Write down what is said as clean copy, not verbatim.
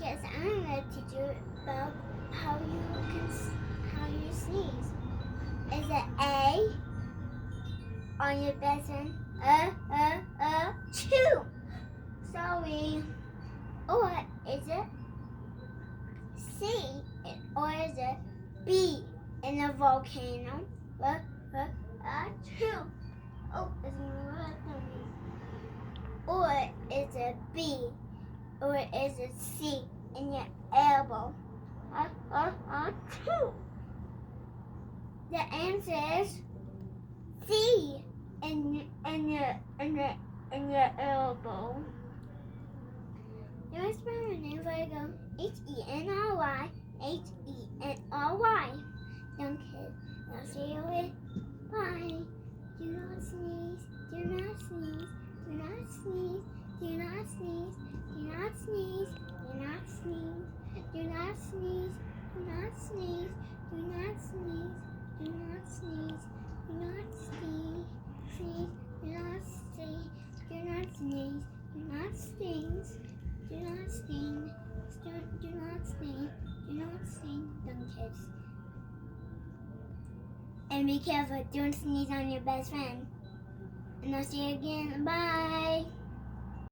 Because I'm going to teach you about how you sneeze. Is it A on your best friend? Chew. Sorry. Or is it C? Or is it B in a volcano? Chew. Oh, it's not on me. Or is it B? Or is it C in your elbow? Chew. The answer is C in your elbow. You spell my name before I go. Henry. Henry. Young kid. Now say it. Bye. Do not sneeze. Do not sneeze. Do not sneeze. Do not sneeze. Do not sneeze. Do not sneeze. Do not sneeze. Do not sneeze. Do not sneeze. Do not sneeze. Do not sneeze. Sneeze. Do not sneeze. Do not sneeze. Do not sneeze. Do not sting. Do not sting. Do not sting, young kids. And be careful, don't sneeze on your best friend. And I'll see you again. Bye.